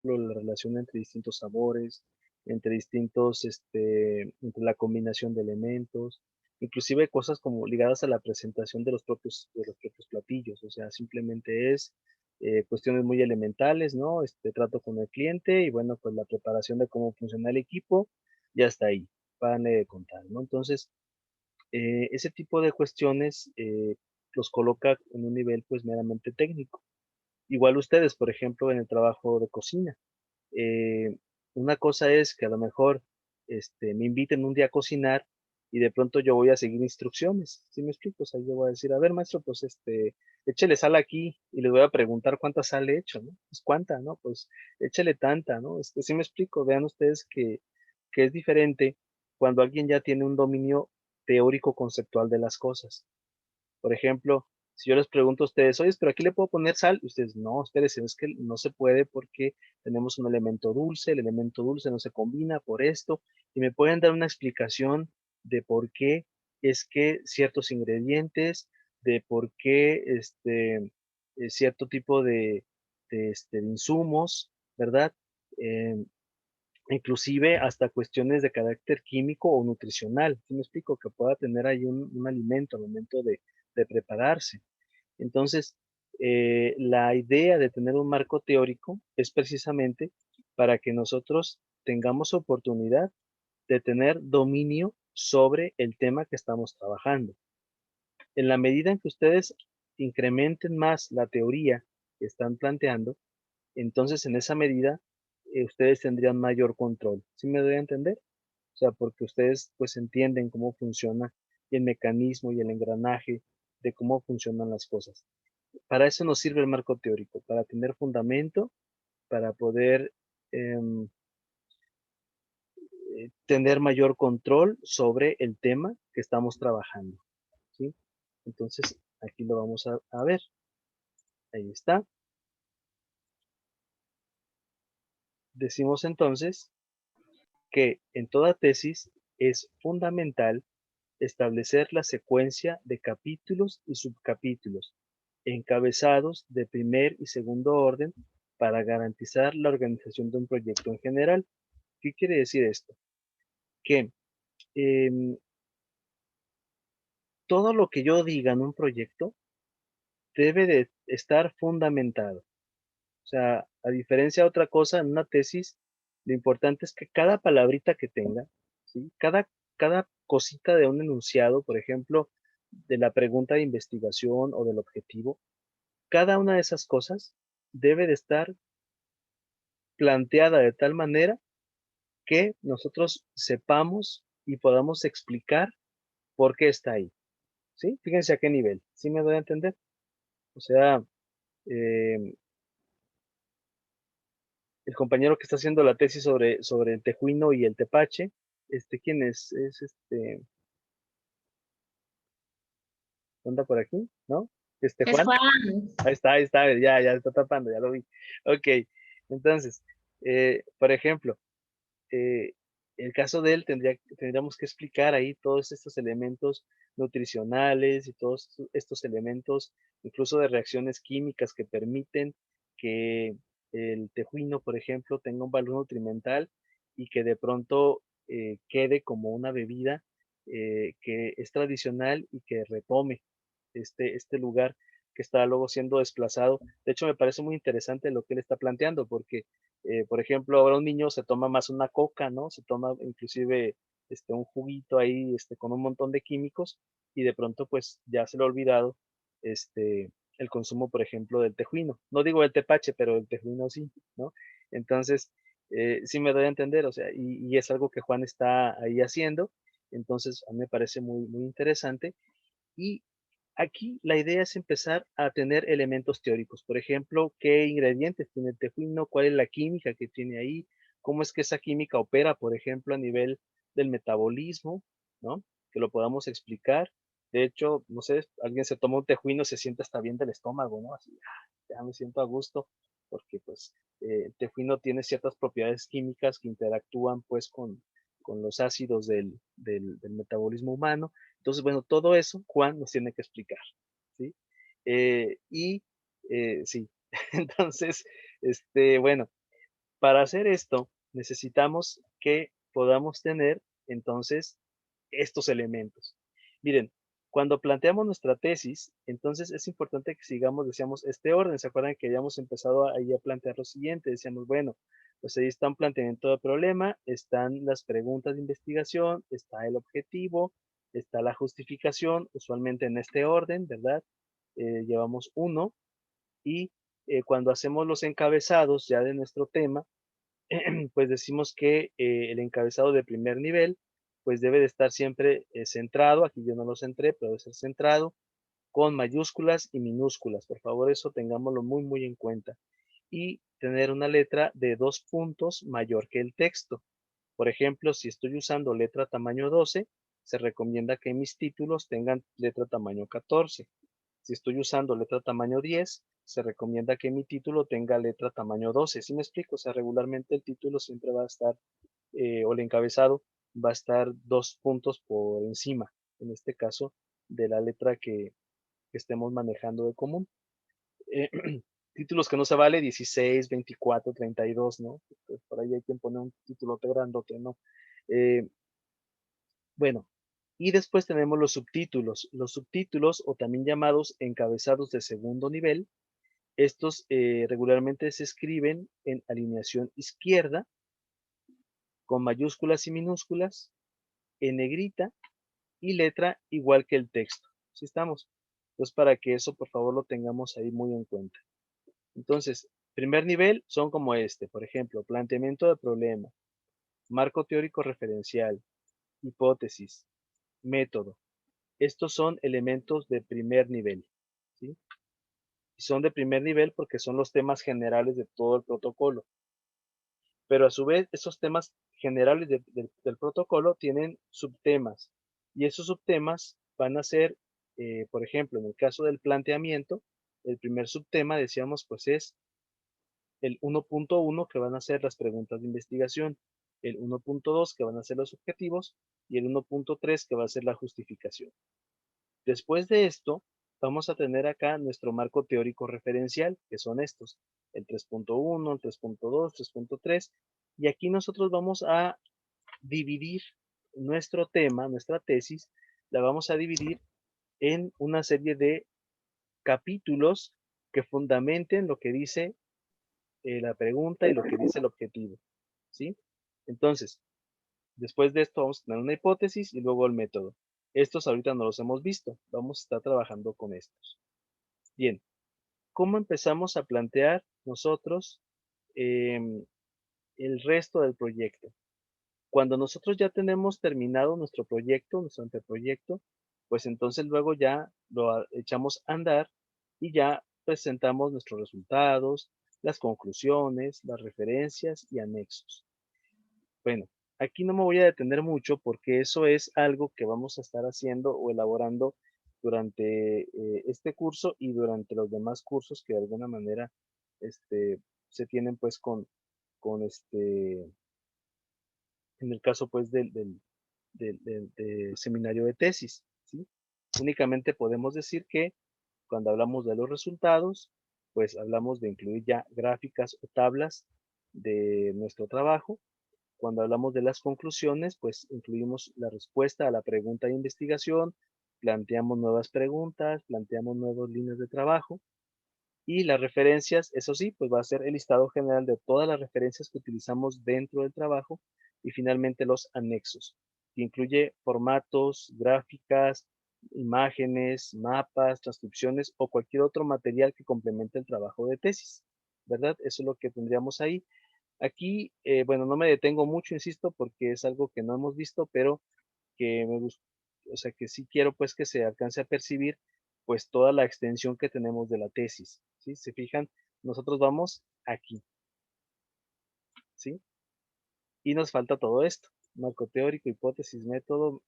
la relación entre distintos sabores, entre distintos, entre la combinación de elementos, inclusive cosas como ligadas a la presentación de los propios platillos, o sea, simplemente es cuestiones muy elementales, ¿no? Trato con el cliente y bueno, pues la preparación de cómo funciona el equipo, ya está ahí, párale de contar, ¿no? Entonces, ese tipo de cuestiones los coloca en un nivel pues meramente técnico. Igual ustedes, por ejemplo, en el trabajo de cocina. Eh, una cosa es que a lo mejor, me inviten un día a cocinar y de pronto yo voy a seguir instrucciones, ¿sí me explico? O sea, yo voy a decir, a ver, maestro, pues, échele sal aquí y le voy a preguntar cuánta sal le echo, ¿no? Pues, ¿cuánta, no? Pues, échele tanta, ¿no? ¿Sí me explico? Vean ustedes que es diferente cuando alguien ya tiene un dominio teórico conceptual de las cosas. Por ejemplo, si yo les pregunto a ustedes: "Oye, pero aquí le puedo poner sal", y ustedes: "No, espérese, es que no se puede porque tenemos un elemento dulce, el elemento dulce no se combina por esto", y me pueden dar una explicación de por qué es que ciertos ingredientes, de por qué, cierto tipo de insumos, ¿verdad? Em, Inclusive hasta cuestiones de carácter químico o nutricional, ¿sí me explico? Que pueda tener ahí un alimento al momento de prepararse. Entonces, la idea de tener un marco teórico es precisamente para que nosotros tengamos oportunidad de tener dominio sobre el tema que estamos trabajando. En la medida en que ustedes incrementen más la teoría que están planteando, entonces en esa medida ustedes tendrían mayor control. ¿Sí me doy a entender? O sea, porque ustedes pues entienden cómo funciona el mecanismo y el engranaje de cómo funcionan las cosas. Para eso nos sirve el marco teórico, para tener fundamento, para poder em, tener mayor control sobre el tema que estamos trabajando, ¿sí? Entonces, aquí lo vamos a ver. Ahí está. Decimos entonces que en toda tesis es fundamental establecer la secuencia de capítulos y subcapítulos, encabezados de primer y segundo orden para garantizar la organización de un proyecto en general. ¿Qué quiere decir esto? Que em, todo lo que yo diga en un proyecto debe de estar fundamentado. O sea, a diferencia de otra cosa, en una tesis, lo importante es que cada palabrita que tenga, ¿sí? Cada cosita de un enunciado, por ejemplo, de la pregunta de investigación o del objetivo, cada una de esas cosas debe de estar planteada de tal manera que nosotros sepamos y podamos explicar por qué está ahí, ¿sí? Fíjense a qué nivel, ¿sí me doy a entender? O sea, em, el compañero que está haciendo la tesis sobre el tejuino y el tepache, ¿quién es? Es ¿anda por aquí? ¿No? Es Juan. Juan. Ahí está, ya está tapando, ya lo vi. Okey. Entonces, por ejemplo, eh, el caso de él tendríamos que explicar ahí todos estos elementos nutricionales y todos estos elementos, incluso de reacciones químicas que permiten que el tejuino, por ejemplo, tenga un valor nutrimental y que de pronto quede como una bebida que es tradicional y que retome este lugar que está luego siendo desplazado. De hecho, me parece muy interesante lo que él está planteando, porque, por ejemplo, ahora un niño se toma más una coca, ¿no? Se toma inclusive un juguito ahí con un montón de químicos y de pronto pues ya se le ha olvidado el consumo, por ejemplo, del tejuino. No digo el tepache, pero el tejuino sí, ¿no? Entonces, sí me doy a entender, o sea, y es algo que Juan está ahí haciendo. Entonces, a mí me parece muy, muy interesante. Y aquí la idea es empezar a tener elementos teóricos. Por ejemplo, qué ingredientes tiene el tejuino, cuál es la química que tiene ahí, cómo es que esa química opera, por ejemplo, a nivel del metabolismo, ¿no? Que lo podamos explicar. De hecho, no sé, alguien se toma un tejuino, se siente hasta bien del estómago, ¿no? Así, ya me siento a gusto, porque pues el tejuino tiene ciertas propiedades químicas que interactúan pues con los ácidos del metabolismo humano. Entonces, bueno, todo eso Juan nos tiene que explicar, ¿sí? Y sí, entonces, bueno, Para hacer esto, necesitamos que podamos tener, entonces, estos elementos. Miren, cuando planteamos nuestra tesis, entonces es importante que sigamos, decíamos, este orden. ¿Se acuerdan que habíamos empezado ahí a plantear lo siguiente? Decíamos, bueno, pues ahí está un planteamiento de problema, están las preguntas de investigación, está el objetivo, está la justificación, usualmente en este orden, ¿verdad? Llevamos uno y cuando hacemos los encabezados ya de nuestro tema, pues decimos que el encabezado de primer nivel, pues debe de estar siempre centrado, aquí yo no lo centré, pero debe ser centrado, con mayúsculas y minúsculas. Por favor, eso tengámoslo muy, muy en cuenta. Y tener una letra de 2 puntos mayor que el texto. Por ejemplo, si estoy usando letra tamaño 12, se recomienda que mis títulos tengan letra tamaño 14. Si estoy usando letra tamaño 10, se recomienda que mi título tenga letra tamaño 12. ¿Sí me explico? O sea, regularmente el título siempre va a estar, o el encabezado va a estar 2 puntos por encima, en este caso, de la letra que estemos manejando de común. Eh, títulos que no se vale, 16, 24, 32, ¿no? Pues por ahí hay quien pone un título grandote, ¿no? Eh, bueno, y después tenemos los subtítulos. Los subtítulos, o también llamados encabezados de segundo nivel, estos regularmente se escriben en alineación izquierda, con mayúsculas y minúsculas, en negrita y letra igual que el texto. ¿Sí estamos? Entonces, para que eso, por favor, lo tengamos ahí muy en cuenta. Entonces, primer nivel son como este, por ejemplo, planteamiento de problema, marco teórico referencial, hipótesis, método. Estos son elementos de primer nivel, ¿sí? Y son de primer nivel porque son los temas generales de todo el protocolo. Pero a su vez, esos temas generales del protocolo tienen subtemas. Y esos subtemas van a ser, por ejemplo, en el caso del planteamiento, el primer subtema, decíamos, pues es el 1.1, que van a ser las preguntas de investigación, el 1.2, que van a ser los objetivos, y el 1.3, que va a ser la justificación. Después de esto, vamos a tener acá nuestro marco teórico referencial, que son estos, el 3.1, el 3.2, 3.3, y aquí nosotros vamos a dividir nuestro tema, nuestra tesis, la vamos a dividir en una serie de capítulos que fundamenten lo que dice la pregunta y lo que dice el objetivo, ¿sí? Entonces, después de esto vamos a tener una hipótesis y luego el método. Estos ahorita no los hemos visto, vamos a estar trabajando con estos. Bien, ¿cómo empezamos a plantear nosotros em, el resto del proyecto? Cuando nosotros ya tenemos terminado nuestro proyecto, nuestro anteproyecto, pues entonces luego ya lo echamos a andar y ya presentamos nuestros resultados, las conclusiones, las referencias y anexos. Bueno, aquí no me voy a detener mucho porque eso es algo que vamos a estar haciendo o elaborando durante este curso y durante los demás cursos que de alguna manera este, se tienen pues con en el caso pues del seminario de tesis, ¿sí? Únicamente podemos decir que cuando hablamos de los resultados, pues hablamos de incluir ya gráficas o tablas de nuestro trabajo. Cuando hablamos de las conclusiones, pues incluimos la respuesta a la pregunta de investigación, planteamos nuevas preguntas, planteamos nuevas líneas de trabajo y las referencias, eso sí, pues va a ser el listado general de todas las referencias que utilizamos dentro del trabajo y finalmente los anexos, que incluye formatos, gráficas, imágenes, mapas, transcripciones o cualquier otro material que complemente el trabajo de tesis, ¿verdad? Eso es lo que tendríamos ahí. Aquí, bueno, no me detengo mucho, insisto, porque es algo que no hemos visto, pero que me gusta, o sea, que sí quiero pues que se alcance a percibir pues toda la extensión que tenemos de la tesis, ¿sí? Se fijan, nosotros vamos aquí, ¿sí? Y nos falta todo esto, marco teórico, hipótesis, método,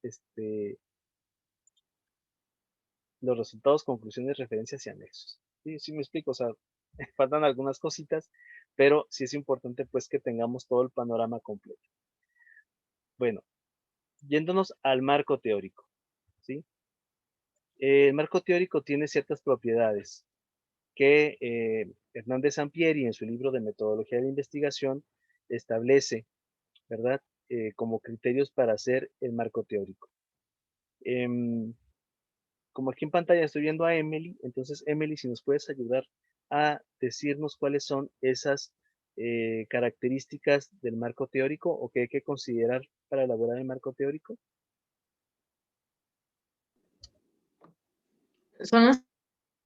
los resultados, conclusiones, referencias y anexos. Sí, sí me explico, o sea, faltan algunas cositas, pero sí es importante pues que tengamos todo el panorama completo. Bueno, yéndonos al marco teórico, ¿sí? El marco teórico tiene ciertas propiedades que Hernández Sampieri en su libro de metodología de investigación establece, ¿verdad? Como criterios para hacer el marco teórico. Em, Como aquí en pantalla estoy viendo a Emily, entonces Emily, si nos puedes ayudar a decirnos cuáles son esas características del marco teórico o qué hay que considerar para elaborar el marco teórico. Son las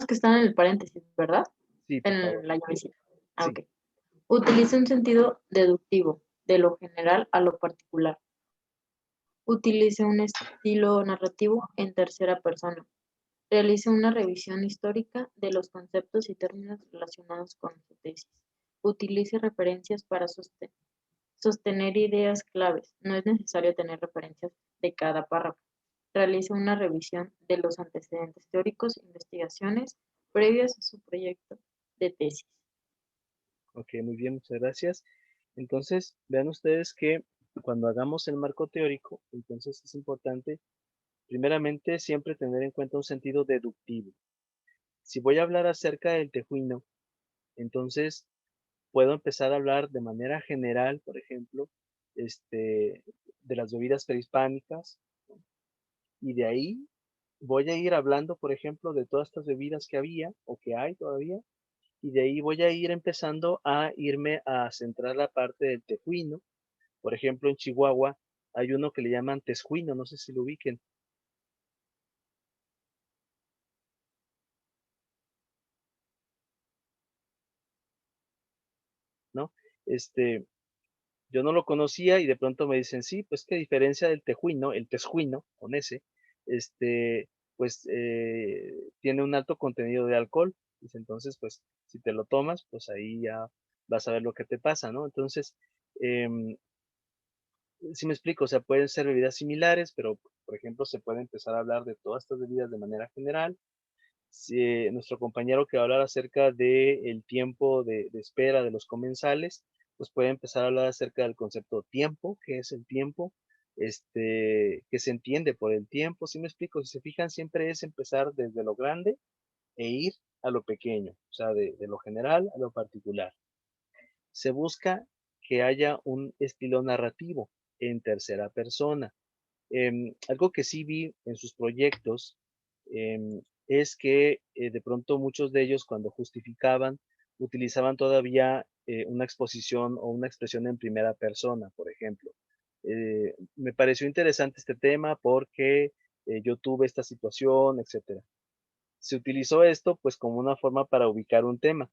que están en el paréntesis, ¿verdad? Sí, por favor. En la llavecita. Ah, Sí, ok. Utiliza un sentido deductivo, de lo general a lo particular. Utiliza un estilo narrativo en tercera persona. Realiza una revisión histórica de los conceptos y términos relacionados con su tesis. Utilice referencias para sostener ideas claves. No es necesario tener referencias de cada párrafo. Realiza una revisión de los antecedentes teóricos, investigaciones previas a su proyecto de tesis. ok, muy bien, muchas gracias. Entonces, vean ustedes que cuando hagamos el marco teórico, entonces es importante, primeramente, siempre tener en cuenta un sentido deductivo. Si voy a hablar acerca del tejuino, entonces puedo empezar a hablar de manera general, por ejemplo, de las bebidas prehispánicas, y de ahí voy a ir hablando, por ejemplo, de todas estas bebidas que había o que hay todavía, y de ahí voy a ir empezando a irme a centrar la parte del tejuino. Por ejemplo, en Chihuahua hay uno que le llaman tesjuino, no sé si lo ubiquen, ¿no? Este, yo no lo conocía y de pronto me dicen, sí, pues qué diferencia del tejuino, el tesjuino, con ese, pues tiene un alto contenido de alcohol. Dice, entonces, pues si te lo tomas, pues ahí ya vas a ver lo que te pasa, ¿no? Entonces, em, si me explico, o sea, pueden ser bebidas similares, pero, por ejemplo, se puede empezar a hablar de todas estas bebidas de manera general. Si, nuestro compañero que va a hablar acerca del tiempo de espera de los comensales, pues puede empezar a hablar acerca del concepto tiempo, qué es el tiempo, qué se entiende por el tiempo. Si me explico, si se fijan, siempre es empezar desde lo grande e ir a lo pequeño, o sea, de lo general a lo particular. Se busca que haya un estilo narrativo en tercera persona. Algo que sí vi en sus proyectos es que de pronto muchos de ellos cuando justificaban utilizaban todavía una exposición o una expresión en primera persona, por ejemplo. Me pareció interesante este tema porque yo tuve esta situación, etcétera. Se utilizó esto pues como una forma para ubicar un tema,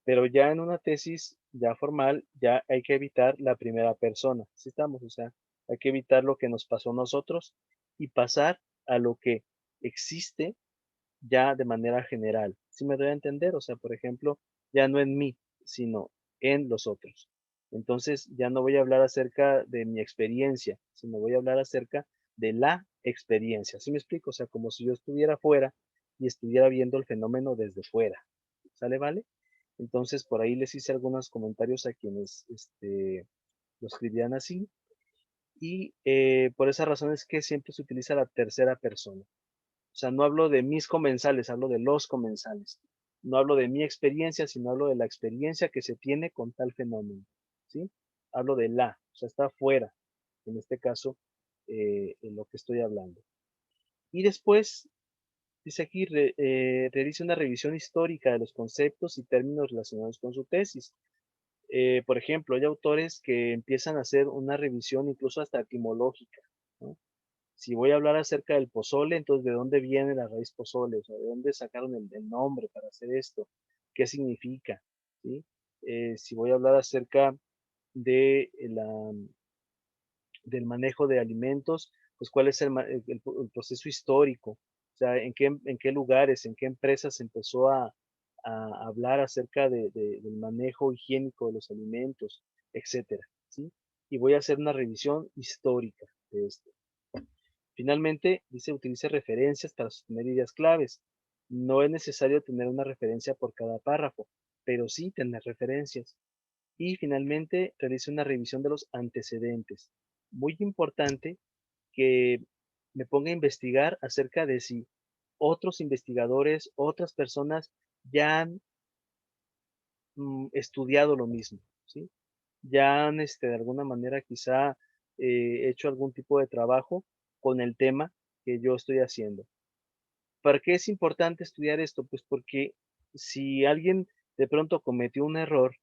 pero ya en una tesis ya formal, ya hay que evitar la primera persona, ¿sí estamos? O sea, hay que evitar lo que nos pasó a nosotros y pasar a lo que existe ya de manera general. ¿Sí me doy a entender? O sea, por ejemplo, ya no en mí, sino en los otros. Entonces, ya no voy a hablar acerca de mi experiencia, sino voy a hablar acerca de la experiencia. ¿Sí me explico? O sea, como si yo estuviera fuera y estuviera viendo el fenómeno desde fuera. ¿Sale, vale? Entonces, por ahí les hice algunos comentarios a quienes lo escribían así. Y por esa razón es que siempre se utiliza la tercera persona. O sea, no hablo de mis comensales, hablo de los comensales. No hablo de mi experiencia, sino hablo de la experiencia que se tiene con tal fenómeno. ¿Sí? Hablo de la, o sea, está fuera, en este caso, en lo que estoy hablando. Y después, dice aquí, realiza una revisión histórica de los conceptos y términos relacionados con su tesis. Por ejemplo, hay autores que empiezan a hacer una revisión incluso hasta etimológica, ¿no? Si voy a hablar acerca del pozole, entonces, ¿de dónde viene la raíz pozole? O sea, ¿de dónde sacaron el nombre para hacer esto? ¿Qué significa? ¿Sí? Si voy a hablar acerca de del manejo de alimentos, pues, ¿cuál es el proceso histórico? O sea, en qué lugares, en qué empresas se empezó a hablar acerca del manejo higiénico de los alimentos, etcétera, ¿sí? Y voy a hacer una revisión histórica de esto. Finalmente, dice, utilice referencias para sostener ideas claves. No es necesario tener una referencia por cada párrafo, pero sí tener referencias. Y finalmente, realice una revisión de los antecedentes. Muy importante que me ponga a investigar acerca de si otros investigadores, otras personas ya han estudiado lo mismo, ¿sí? ya han, de alguna manera quizá hecho algún tipo de trabajo con el tema que yo estoy haciendo. ¿Para qué es importante estudiar esto? Pues porque si alguien de pronto cometió un error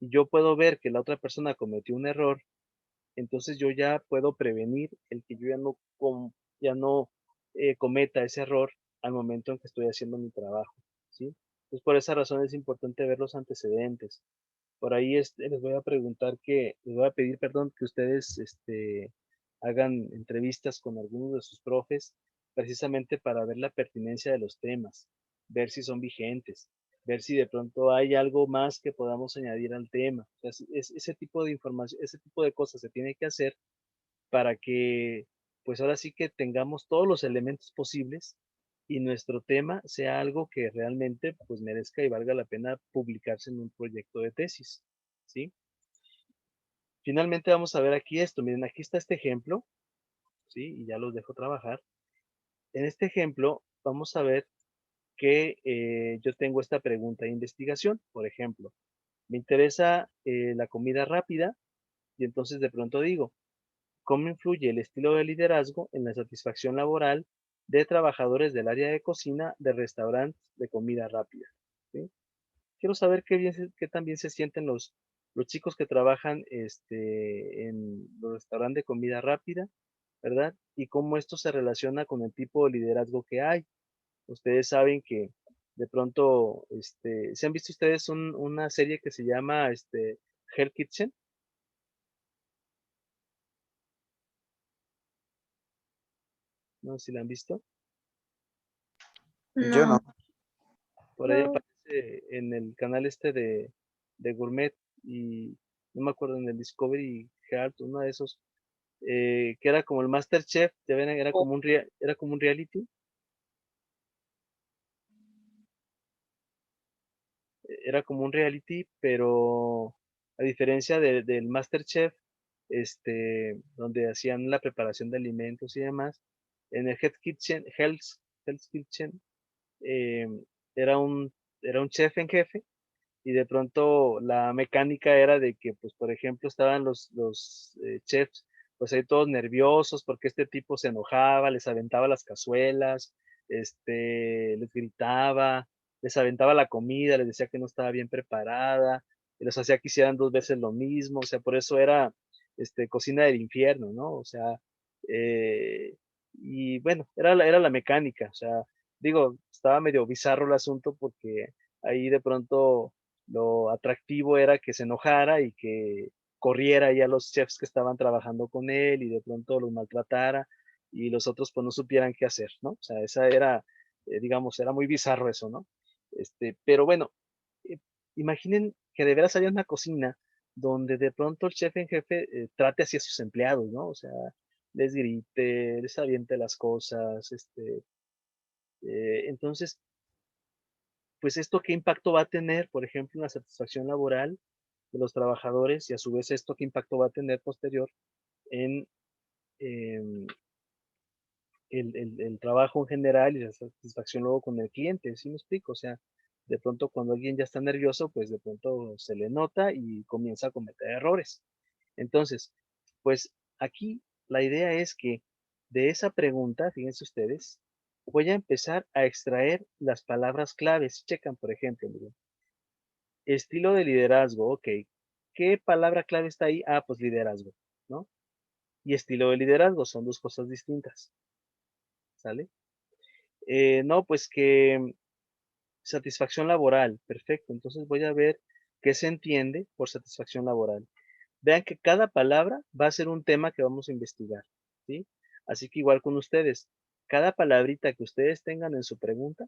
y yo puedo ver que la otra persona cometió un error, entonces yo ya puedo prevenir el que yo ya no cometa ese error al momento en que estoy haciendo mi trabajo, ¿sí? Pues por esa razón es importante ver los antecedentes. Por ahí les voy a pedir, perdón, que ustedes hagan entrevistas con algunos de sus profes, precisamente para ver la pertinencia de los temas, ver si son vigentes, ver si de pronto hay algo más que podamos añadir al tema. O sea, ese tipo de información, ese tipo de cosas se tiene que hacer para que, pues ahora sí que tengamos todos los elementos posibles y nuestro tema sea algo que realmente pues merezca y valga la pena publicarse en un proyecto de tesis, ¿sí? Finalmente vamos a ver aquí esto, miren, aquí está este ejemplo, ¿sí? Y ya los dejo trabajar. En este ejemplo vamos a ver que yo tengo esta pregunta de investigación, por ejemplo, me interesa la comida rápida y entonces de pronto digo, ¿cómo influye el estilo de liderazgo en la satisfacción laboral de trabajadores del área de cocina de restaurantes de comida rápida? ¿Sí? Quiero saber qué tan bien se sienten los chicos que trabajan en los restaurantes de comida rápida, ¿verdad? Y cómo esto se relaciona con el tipo de liderazgo que hay. Ustedes saben que de pronto, ¿se han visto ustedes una serie que se llama Hell Kitchen? No sé si la han visto. Yo no. No, Por ahí no, aparece en el canal de Gourmet y no me acuerdo en el Discovery Health, uno de esos, que era como el MasterChef, ya ven, era como un reality, era como un reality, pero a diferencia del MasterChef, donde hacían la preparación de alimentos y demás, en el Hell's Kitchen, eh, era un, era un chef en jefe y de pronto la mecánica era de que, pues, por ejemplo, estaban los chefs, pues ahí todos nerviosos porque este tipo se enojaba, les aventaba las cazuelas, les gritaba, les aventaba la comida, les decía que no estaba bien preparada, y los hacía que hicieran 2 veces lo mismo, o sea, por eso era, cocina del infierno, ¿no? O sea, eh, y bueno, era la mecánica, o sea, digo, estaba medio bizarro el asunto porque ahí de pronto lo atractivo era que se enojara y que corriera ahí a los chefs que estaban trabajando con él y de pronto los maltratara y los otros pues no supieran qué hacer, ¿no? O sea, esa era, digamos, era muy bizarro eso, ¿no? Pero bueno, eh, imaginen que de veras haya una cocina donde de pronto el chef en jefe trate así a sus empleados, ¿no? O sea, les grite, les aviente las cosas, entonces, pues esto qué impacto va a tener, por ejemplo, en la satisfacción laboral de los trabajadores y a su vez esto qué impacto va a tener posterior en em, el trabajo en general y la satisfacción luego con el cliente, ¿sí me explico? O sea, de pronto cuando alguien ya está nervioso, pues de pronto se le nota y comienza a cometer errores. Entonces, pues aquí la idea es que de esa pregunta, fíjense ustedes, voy a empezar a extraer las palabras claves. Checan, por ejemplo, miren, estilo de liderazgo, ok. ¿Qué palabra clave está ahí? Ah, pues liderazgo, ¿no? Y estilo de liderazgo son dos cosas distintas, ¿sale? No, pues que satisfacción laboral, perfecto. Entonces voy a ver qué se entiende por satisfacción laboral. Vean que cada palabra va a ser un tema que vamos a investigar, ¿sí? Así que igual con ustedes, cada palabrita que ustedes tengan en su pregunta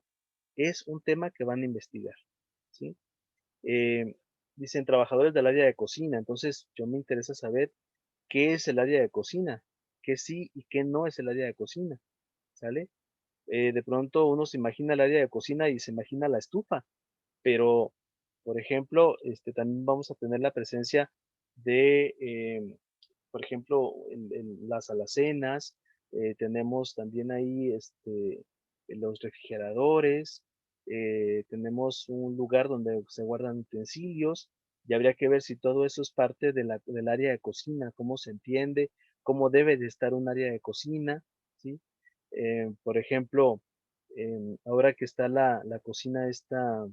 es un tema que van a investigar, ¿sí? Eh, Dicen trabajadores del área de cocina, entonces yo me interesa saber qué es el área de cocina, qué sí y qué no es el área de cocina, ¿sale? De pronto uno se imagina el área de cocina y se imagina la estufa, pero, por ejemplo, también vamos a tener la presencia de, por ejemplo, en las alacenas, tenemos también ahí los refrigeradores, tenemos un lugar donde se guardan utensilios, Y habría que ver si todo eso es parte de del área de cocina, cómo se entiende, cómo debe de estar un área de cocina, ¿sí? Por ejemplo, ahora que está la cocina esta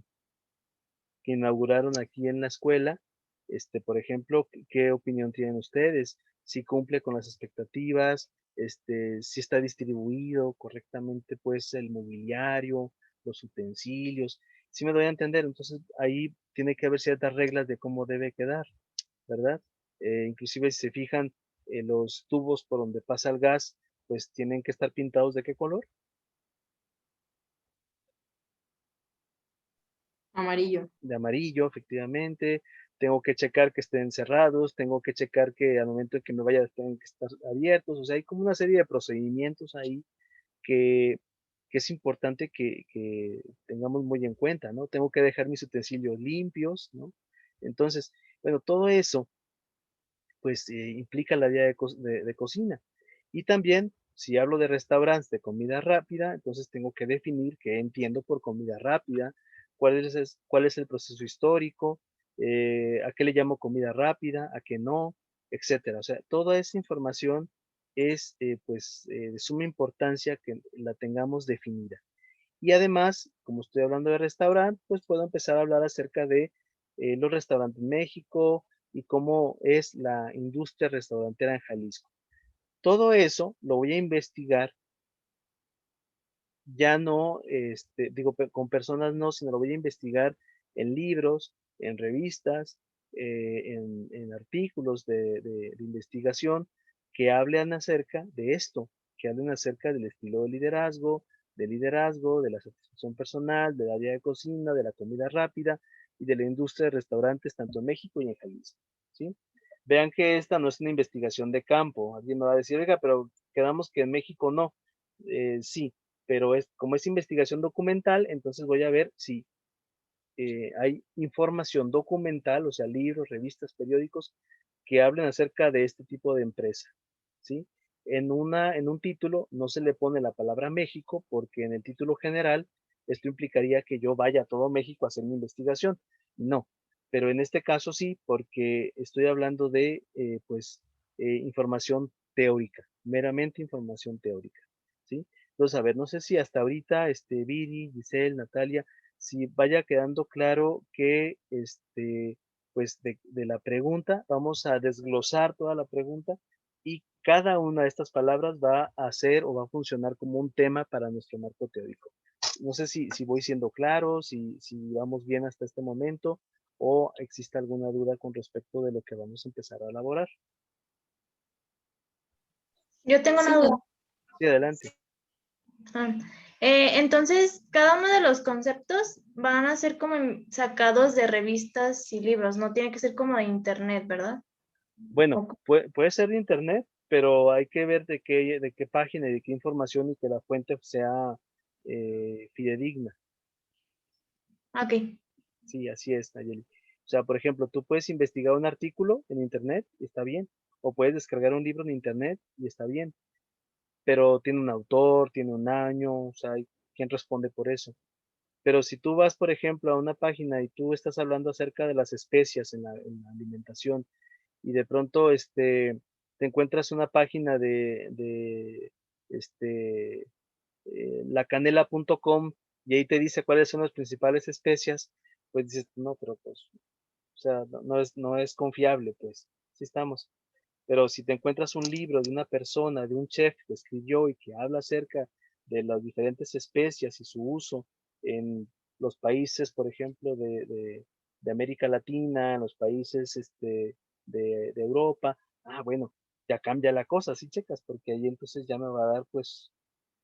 que inauguraron aquí en la escuela, por ejemplo, ¿qué opinión tienen ustedes? ¿Si cumple con las expectativas? ¿Si está distribuido correctamente, pues, el mobiliario, los utensilios? ¿Sí me doy a entender? Entonces, ahí tiene que haber ciertas reglas de cómo debe quedar, ¿verdad? Inclusive, si se fijan, los tubos por donde pasa el gas, pues, tienen que estar pintados, ¿de qué color? Amarillo. De amarillo, efectivamente. Tengo que checar que estén cerrados, tengo que checar que al momento en que me vaya tengan que estar abiertos. O sea, hay como una serie de procedimientos ahí que, que es importante que tengamos muy en cuenta, ¿no? Tengo que dejar mis utensilios limpios, ¿no? Entonces, bueno, todo eso, pues, implica la área de cocina. Y también, si hablo de restaurantes de comida rápida, entonces tengo que definir qué entiendo por comida rápida, cuál es el proceso histórico, a qué le llamo comida rápida, a qué no, etcétera. O sea, toda esa información es, pues, de suma importancia que la tengamos definida. Y además, como estoy hablando de restaurante, pues puedo empezar a hablar acerca de los restaurantes en México y cómo es la industria restaurantera en Jalisco. Todo eso lo voy a investigar, ya no, digo, con personas no, sino lo voy a investigar en libros, en revistas, en artículos de investigación que hablen acerca de esto, que hablen acerca del estilo de liderazgo, de la satisfacción personal, del área de cocina, de la comida rápida y de la industria de restaurantes tanto en México y en Jalisco, ¿sí? Vean que esta no es una investigación de campo. Alguien me va a decir, oiga, pero quedamos que en México no. Sí, pero como es investigación documental, entonces voy a ver si hay información documental, o sea, libros, revistas, periódicos, que hablen acerca de este tipo de empresa, ¿sí? En un título no se le pone la palabra México, porque en el título general esto implicaría que yo vaya a todo México a hacer mi investigación. No, pero en este caso sí, porque estoy hablando de, pues, información teórica, meramente información teórica, ¿sí? Entonces, a ver, no sé si hasta ahorita, Viri, Giselle, Natalia, si vaya quedando claro que, pues de la pregunta, vamos a desglosar toda la pregunta y cada una de estas palabras va a ser o va a funcionar como un tema para nuestro marco teórico. No sé si voy siendo claro, si vamos bien hasta este momento o existe alguna duda con respecto de lo que vamos a empezar a elaborar. Yo tengo una duda. Sí, adelante. Ah, entonces, cada uno de los conceptos van a ser como sacados de revistas y libros, no tiene que ser como de internet, ¿verdad? Bueno, O- puede ser de internet, pero hay que ver de qué página y de qué información y que la fuente sea fidedigna. ok. Sí, así es, Nayeli. O sea, por ejemplo, tú puedes investigar un artículo en internet y está bien, o puedes descargar un libro en internet y está bien, pero tiene un autor, tiene un año, o sea, hay quien responde por eso. Pero si tú vas, por ejemplo, a una página y tú estás hablando acerca de las especias en la alimentación y de pronto te encuentras una página de este, lacanela.com y ahí te dice cuáles son las principales especias, pues dices, no, pero pues, o sea, no es confiable, pues, sí estamos. Pero si te encuentras un libro de una persona, de un chef que escribió y que habla acerca de las diferentes especias y su uso en los países, por ejemplo, de América Latina, en los países de Europa, bueno, ya cambia la cosa, sí checas, porque ahí entonces ya me va a dar pues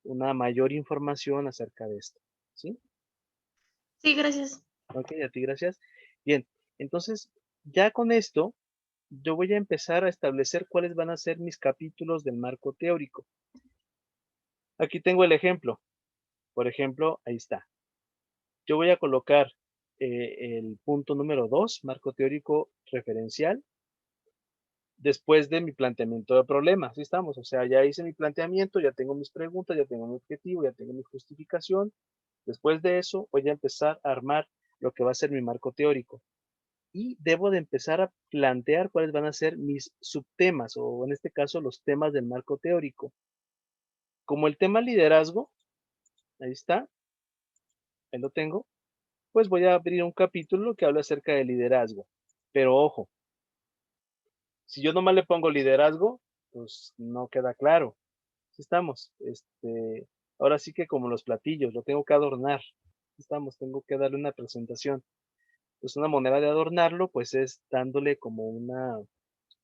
una mayor información acerca de esto, ¿sí? Sí, gracias. Ok, a ti gracias. Bien, entonces ya con esto yo voy a empezar a establecer cuáles van a ser mis capítulos del marco teórico. Aquí tengo el ejemplo. Por ejemplo, ahí está. Yo voy a colocar el punto número 2, marco teórico referencial, después de mi planteamiento de problema. Así estamos. O sea, ya hice mi planteamiento, ya tengo mis preguntas, ya tengo mi objetivo, ya tengo mi justificación. Después de eso, voy a empezar a armar lo que va a ser mi marco teórico. y debo de empezar a plantear cuáles van a ser mis subtemas, o en este caso, los temas del marco teórico. Como el tema liderazgo, ahí está, ahí lo tengo, pues voy a abrir un capítulo que habla acerca de liderazgo. Pero ojo, si yo nomás le pongo liderazgo, pues no queda claro. ¿Sí estamos? Ahora sí que como los platillos, lo tengo que adornar. ¿Sí estamos? Tengo que darle una presentación. Pues una manera de adornarlo, pues es dándole como una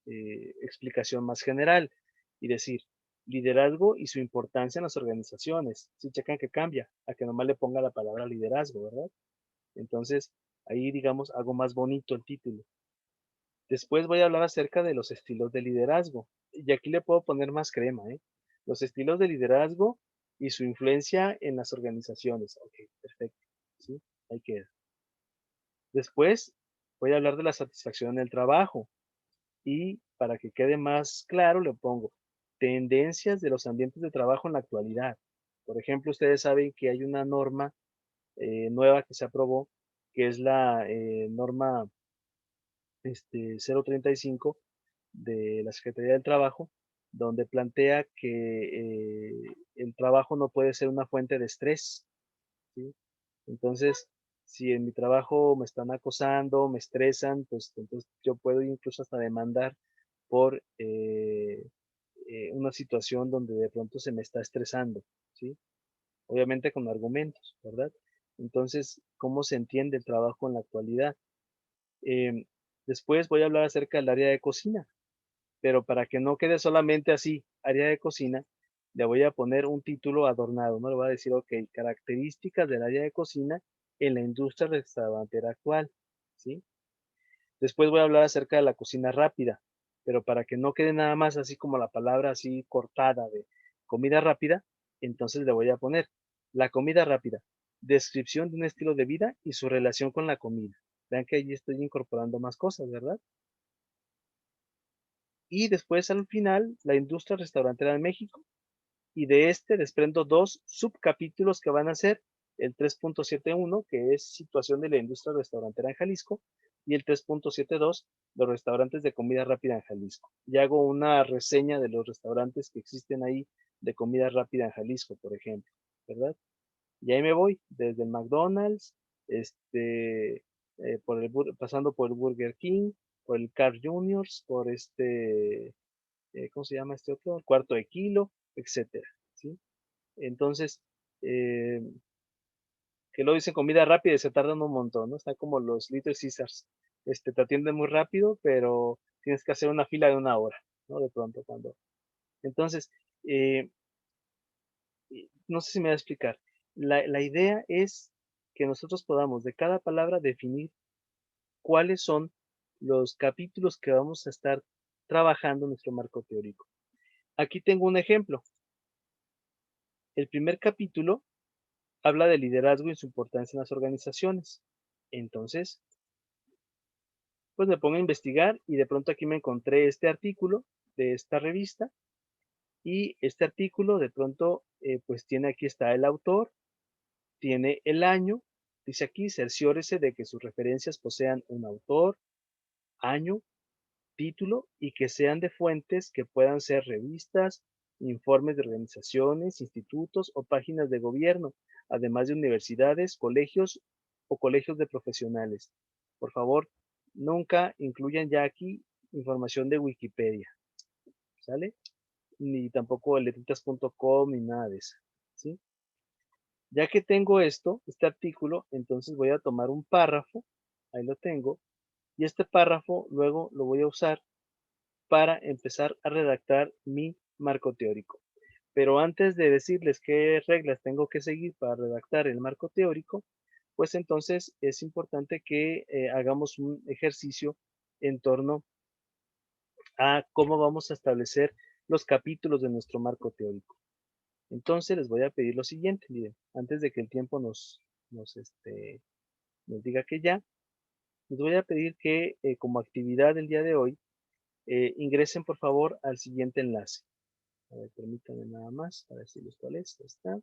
explicación más general y decir liderazgo y su importancia en las organizaciones. Si checan que cambia, a que nomás le ponga la palabra liderazgo, ¿verdad? Entonces, ahí digamos, hago más bonito el título. Después voy a hablar acerca de los estilos de liderazgo. Y aquí le puedo poner más crema, ¿eh? Los estilos de liderazgo y su influencia en las organizaciones. Ok, perfecto. ¿Sí? Ahí queda. Después voy a hablar de la satisfacción en el trabajo. Y para que quede más claro, le pongo tendencias de los ambientes de trabajo en la actualidad. Por ejemplo, ustedes saben que hay una norma nueva que se aprobó, que es la norma 035 de la Secretaría del Trabajo, donde plantea que el trabajo no puede ser una fuente de estrés, ¿sí? Entonces, si en mi trabajo me están acosando, me estresan, pues entonces yo puedo incluso hasta demandar por una situación donde de pronto se me está estresando, ¿sí? Obviamente con argumentos, ¿verdad? Entonces, ¿cómo se entiende el trabajo en la actualidad? Em, Después voy a hablar acerca del área de cocina, pero para que no quede solamente así, área de cocina, le voy a poner un título adornado, ¿no? Le voy a decir, ok, características del área de cocina en la industria restaurantera actual, ¿sí? Después voy a hablar acerca de la cocina rápida, pero para que no quede nada más así como la palabra así cortada de comida rápida, entonces le voy a poner la comida rápida, descripción de un estilo de vida y su relación con la comida. Vean que allí estoy incorporando más cosas, ¿verdad? Y después al final, la industria restaurantera en México. Y de este desprendo dos subcapítulos que van a ser el 3.71, que es situación de la industria restaurantera en Jalisco, y el 3.72, los restaurantes de comida rápida en Jalisco. Y hago una reseña de los restaurantes que existen ahí de comida rápida en Jalisco, por ejemplo, ¿verdad? Y ahí me voy, desde el McDonald's, pasando por el Burger King, por el Carl Juniors, por ¿cómo se llama este otro? El Cuarto de Kilo, etcétera, ¿sí? Entonces, eh, que lo dicen comida rápida y se tardan un montón, ¿no? Está como los Little Caesars, te atienden muy rápido, pero tienes que hacer una fila de una hora, ¿no? De pronto cuando. Entonces, eh, no sé si me voy a explicar. La idea es que nosotros podamos de cada palabra definir cuáles son los capítulos que vamos a estar trabajando en nuestro marco teórico. Aquí tengo un ejemplo. El primer capítulo habla de liderazgo y su importancia en las organizaciones. Entonces, pues me pongo a investigar y de pronto aquí me encontré este artículo de esta revista y este artículo de pronto pues tiene aquí está el autor, tiene el año, dice aquí cerciórese de que sus referencias posean un autor, año, título y que sean de fuentes que puedan ser revistas, informes de organizaciones, institutos o páginas de gobierno, además de universidades, colegios o colegios de profesionales. Por favor, nunca incluyan ya aquí información de Wikipedia, ¿sale? Ni tampoco letritas.com ni nada de eso, ¿sí? Ya que tengo esto, este artículo, entonces voy a tomar un párrafo, ahí lo tengo, y este párrafo luego lo voy a usar para empezar a redactar mi marco teórico. Pero antes de decirles qué reglas tengo que seguir para redactar el marco teórico, pues entonces es importante que hagamos un ejercicio en torno a cómo vamos a establecer los capítulos de nuestro marco teórico. Entonces les voy a pedir lo siguiente, miren, antes de que el tiempo nos diga que ya, les voy a pedir que como actividad del día de hoy ingresen por favor al siguiente enlace. A ver, permítanme nada más para decirles cuál es. Ahí está.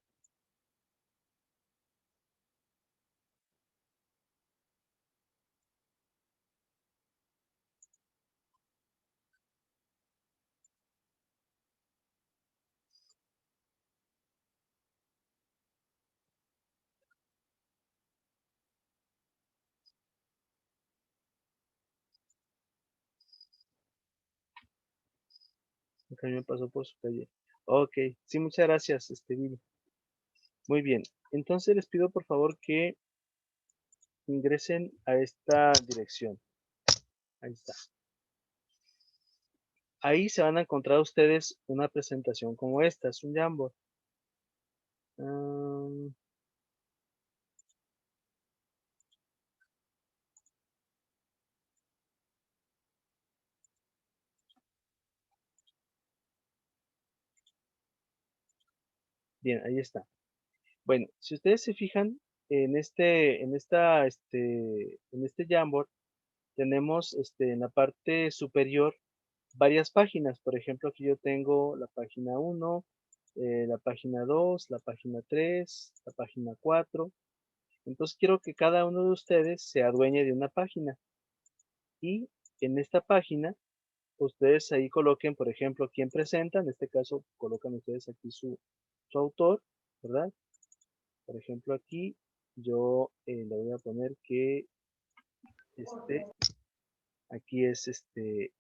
El camión pasó por su calle. Ok, sí, muchas gracias, Viri. Muy bien. Entonces les pido por favor que ingresen a esta dirección. Ahí está. Ahí se van a encontrar ustedes una presentación como esta, es un Jamboard. Bien, ahí está. Bueno, si ustedes se fijan en este Jamboard, tenemos en la parte superior varias páginas. Por ejemplo, aquí yo tengo la página 1, la página 2, la página 3, la página 4. Entonces quiero que cada uno de ustedes se adueñe de una página. Y en esta página, ustedes ahí coloquen, por ejemplo, quién presenta. En este caso, colocan ustedes aquí su autor, ¿verdad? Por ejemplo, aquí yo le voy a poner que aquí es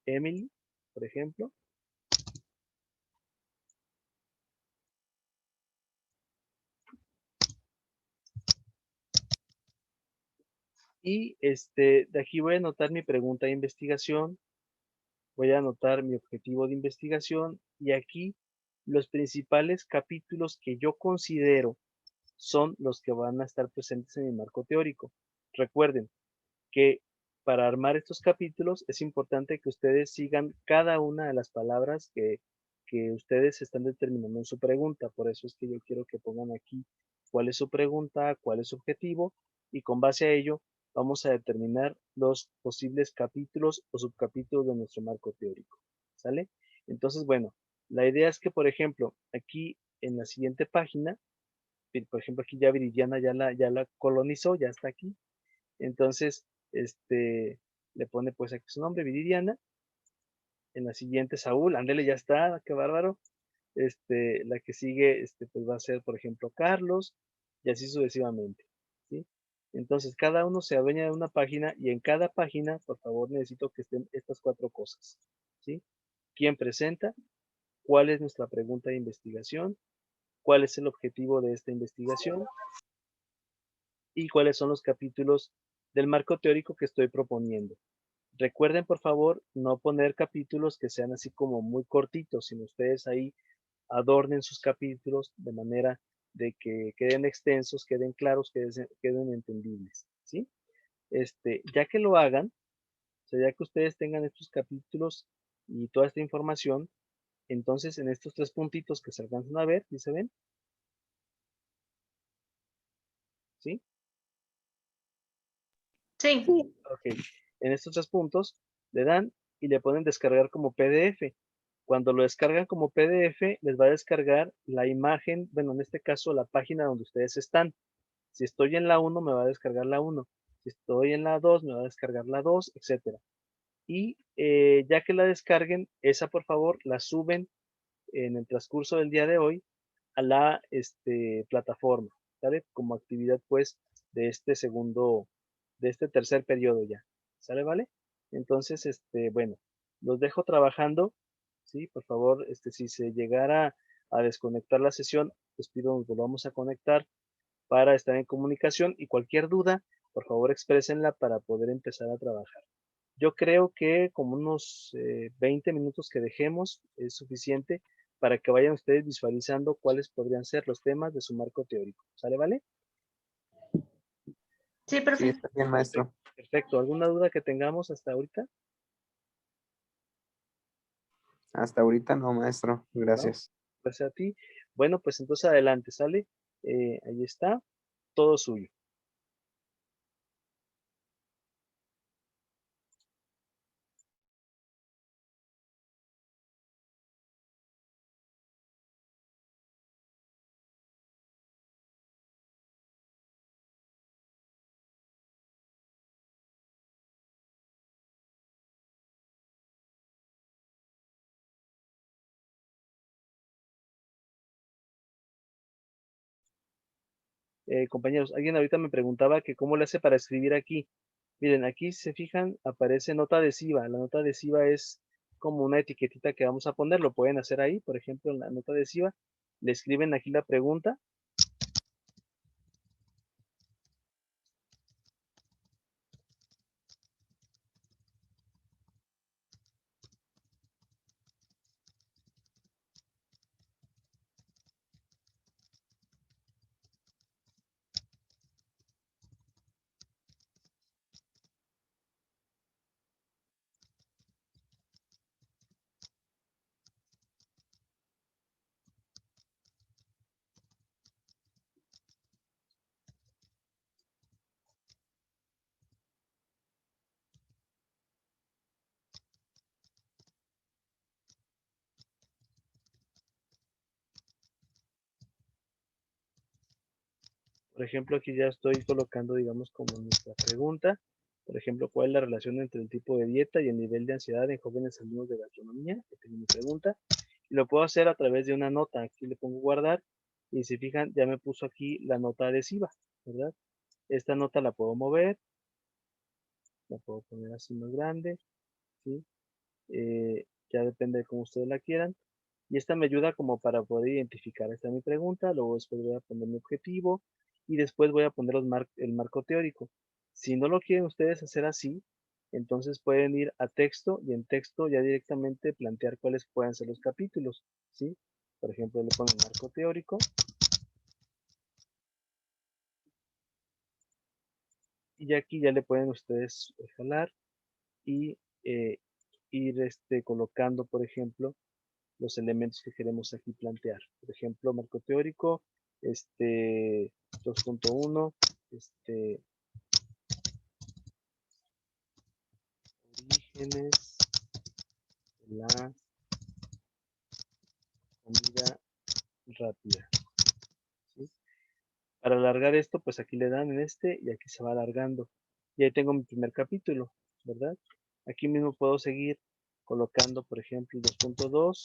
Emily, por ejemplo. Y de aquí voy a anotar mi pregunta de investigación, voy a anotar mi objetivo de investigación y aquí los principales capítulos que yo considero son los que van a estar presentes en mi marco teórico. Recuerden que para armar estos capítulos es importante que ustedes sigan cada una de las palabras que ustedes están determinando en su pregunta. Por eso es que yo quiero que pongan aquí cuál es su pregunta, cuál es su objetivo y con base a ello vamos a determinar los posibles capítulos o subcapítulos de nuestro marco teórico. ¿Sale? Entonces, bueno, la idea es que, por ejemplo, aquí en la siguiente página, por ejemplo, aquí ya Viridiana ya la colonizó, ya está aquí. Entonces, le pone pues aquí su nombre, Viridiana. En la siguiente, Saúl, ándele, ya está, qué bárbaro. La que sigue, pues va a ser, por ejemplo, Carlos, y así sucesivamente, ¿sí? Entonces, cada uno se adueña de una página y en cada página, por favor, necesito que estén estas 4 cosas, ¿sí? ¿Quién presenta? ¿Cuál es nuestra pregunta de investigación? ¿Cuál es el objetivo de esta investigación? ¿Y cuáles son los capítulos del marco teórico que estoy proponiendo? Recuerden, por favor, no poner capítulos que sean así como muy cortitos, sino ustedes ahí adornen sus capítulos de manera de que queden extensos, queden claros, queden entendibles, ¿sí? Ya que lo hagan, o sea, ya que ustedes tengan estos capítulos y toda esta información, entonces en estos 3 puntitos que se alcanzan a ver, ¿sí se ven? ¿Sí? Sí. Ok. En estos 3 puntos le dan y le ponen descargar como PDF. Cuando lo descargan como PDF, les va a descargar la imagen, bueno, en este caso la página donde ustedes están. Si estoy en la 1, me va a descargar la 1. Si estoy en la 2, me va a descargar la 2, etcétera. Y ya que la descarguen, esa por favor la suben en el transcurso del día de hoy a la plataforma, ¿sale? Como actividad pues de de este tercer periodo ya, ¿sale? ¿Vale? Entonces, bueno, los dejo trabajando, ¿sí? Por favor, si se llegara a desconectar la sesión, les pido nos volvamos a conectar para estar en comunicación y cualquier duda, por favor exprésenla para poder empezar a trabajar. Yo creo que como unos 20 minutos que dejemos es suficiente para que vayan ustedes visualizando cuáles podrían ser los temas de su marco teórico. ¿Sale, vale? Sí, Sí, profe. está bien, maestro. Perfecto. ¿Alguna duda que tengamos hasta ahorita? Hasta ahorita no, maestro. ¿No? Gracias. Gracias a ti. Bueno, pues entonces adelante, ¿sale? Ahí está, todo suyo. Compañeros, alguien ahorita me preguntaba que cómo le hace para escribir aquí. Miren, aquí se fijan, aparece nota adhesiva. La nota adhesiva es como una etiquetita que vamos a poner, lo pueden hacer ahí, por ejemplo, en la nota adhesiva, le escriben aquí la pregunta. Por ejemplo, aquí ya estoy colocando, digamos, como nuestra pregunta. Por ejemplo, ¿cuál es la relación entre el tipo de dieta y el nivel de ansiedad en jóvenes alumnos de gastronomía? Esta es mi pregunta. Y lo puedo hacer a través de una nota. Aquí le pongo guardar. Y si fijan, ya me puso aquí la nota adhesiva, ¿verdad? Esta nota la puedo mover. La puedo poner así más grande, ¿sí? Ya depende de cómo ustedes la quieran. Y esta me ayuda como para poder identificar, esta es mi pregunta, luego después voy a poner mi objetivo y después voy a poner el marco teórico. Si no lo quieren ustedes hacer así, entonces pueden ir a texto y en texto ya directamente plantear cuáles pueden ser los capítulos, ¿sí? Por ejemplo, le ponen marco teórico y ya aquí ya le pueden ustedes jalar y ir colocando, por ejemplo, los elementos que queremos aquí plantear. Por ejemplo, marco teórico, 2.1, orígenes de la comida rápida. ¿Sí? Para alargar esto, pues aquí le dan en y aquí se va alargando. Y ahí tengo mi primer capítulo, ¿verdad? Aquí mismo puedo seguir colocando, por ejemplo, el 2.2,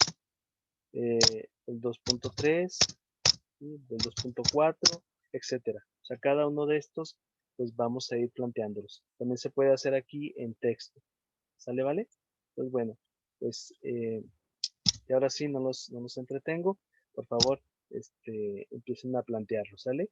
el 2.3, el 2.4, etcétera. O sea, cada uno de estos, pues vamos a ir planteándolos. También se puede hacer aquí en texto. ¿Sale, vale? Pues bueno, pues y ahora sí, no los entretengo. Por favor, empiecen a plantearlo, ¿sale?